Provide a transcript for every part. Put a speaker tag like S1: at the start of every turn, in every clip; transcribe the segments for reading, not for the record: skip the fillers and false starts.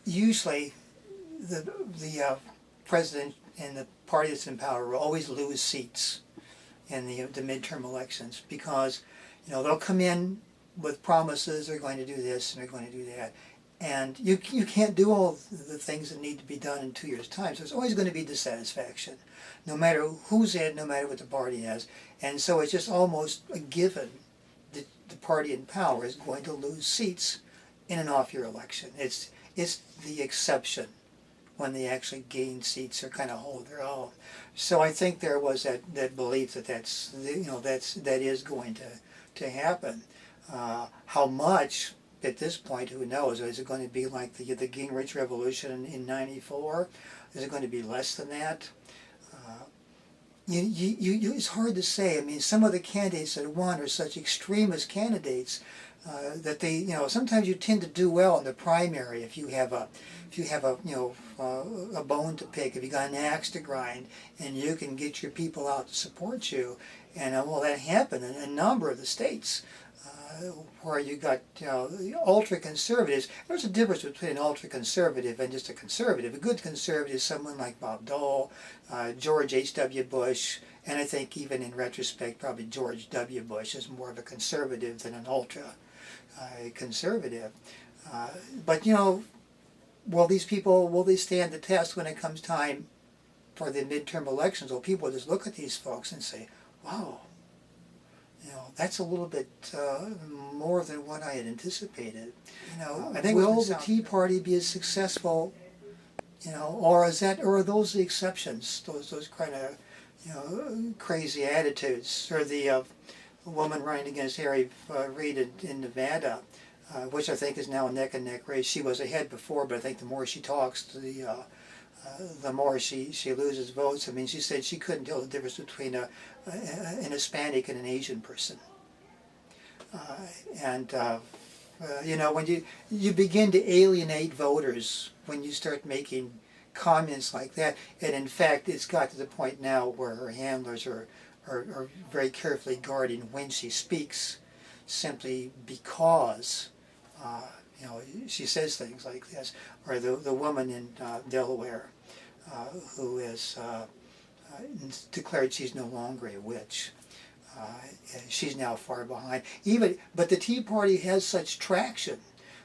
S1: usually the president and the party that's in power will always lose seats in the midterm elections because, they'll come in with promises, they're going to do this and they're going to do that. And you can't do all the things that need to be done in 2 years' time. So there's always going to be dissatisfaction, no matter who's in, no matter what the party has. And so it's just almost a given that the party in power is going to lose seats in an off-year election. It's the exception when they actually gain seats or kind of hold their own. So I think there was that belief that that is going to happen. How much? At this point, who knows? Is it going to be like the Gingrich Revolution in '94? Is it going to be less than that? It's hard to say. I mean, some of the candidates that won are such extremist candidates that they, sometimes you tend to do well in the primary if you have a bone to pick, if you got an axe to grind, and you can get your people out to support you. And well, that happened in a number of the states. Where you got ultra-conservatives. There's a difference between an ultra-conservative and just a conservative. A good conservative is someone like Bob Dole, George H.W. Bush, and I think even in retrospect probably George W. Bush is more of a conservative than an ultra-conservative. But will these people, will they stand the test when it comes time for the midterm elections? Will people just look at these folks and say, wow, that's a little bit more than what I had anticipated. I think will the Tea Party be as successful? Or are those the exceptions? Those kind of crazy attitudes, or the woman running against Reid in Nevada, which I think is now a neck and neck race. She was ahead before, but I think the more she talks, the more she loses votes. I mean, she said she couldn't tell the difference between an Hispanic and an Asian person. When you begin to alienate voters when you start making comments like that, and in fact it's got to the point now where her handlers are very carefully guarding when she speaks, simply because she says things like this. Or the woman in Delaware who has declared she's no longer a witch. She's now far behind. But the Tea Party has such traction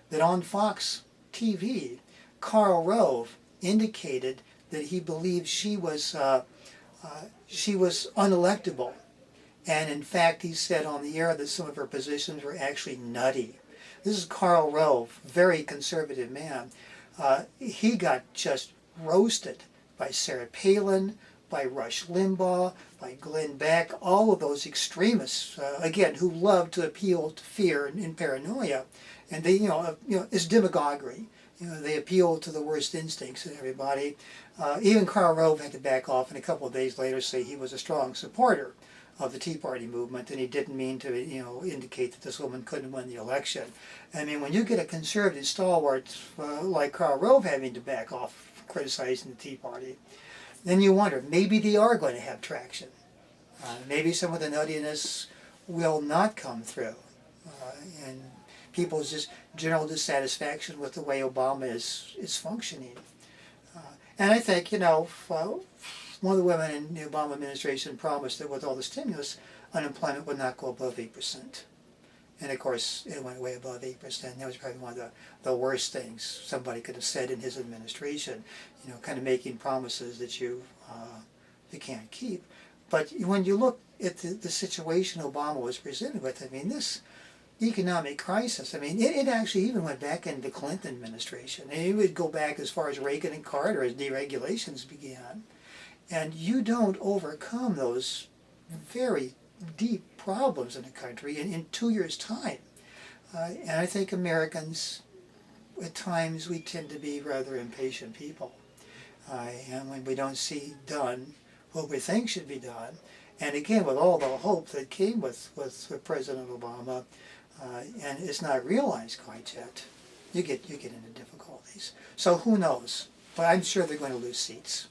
S1: that on Fox TV, Karl Rove indicated that he believed she was unelectable. And in fact, he said on the air that some of her positions were actually nutty. This is Karl Rove, very conservative man. He got just roasted by Sarah Palin, by Rush Limbaugh, by Glenn Beck, all of those extremists, again, who love to appeal to fear and paranoia. And they, it's demagoguery. They appeal to the worst instincts in everybody. Even Karl Rove had to back off and a couple of days later say he was a strong supporter of the Tea Party movement, and he didn't mean to, indicate that this woman couldn't win the election. I mean, when you get a conservative stalwart like Karl Rove having to back off criticizing the Tea Party, then you wonder, maybe they are going to have traction. Maybe some of the nuttiness will not come through. And people's just general dissatisfaction with the way Obama is functioning. And I think, one of the women in the Obama administration promised that with all the stimulus, unemployment would not go above 8%. And of course, it went way above 8%. That was probably one of the worst things somebody could have said in his administration, kind of making promises that you can't keep. But when you look at the situation Obama was presented with, I mean, this economic crisis, I mean, it actually even went back into the Clinton administration. And it would go back as far as Reagan and Carter as deregulations began. And you don't overcome those very deep problems in the country in 2 years' time. And I think Americans, at times, we tend to be rather impatient people. And when we don't see done what we think should be done, and again, with all the hope that came with President Obama, and it's not realized quite yet, you get into difficulties. So who knows? But I'm sure they're going to lose seats.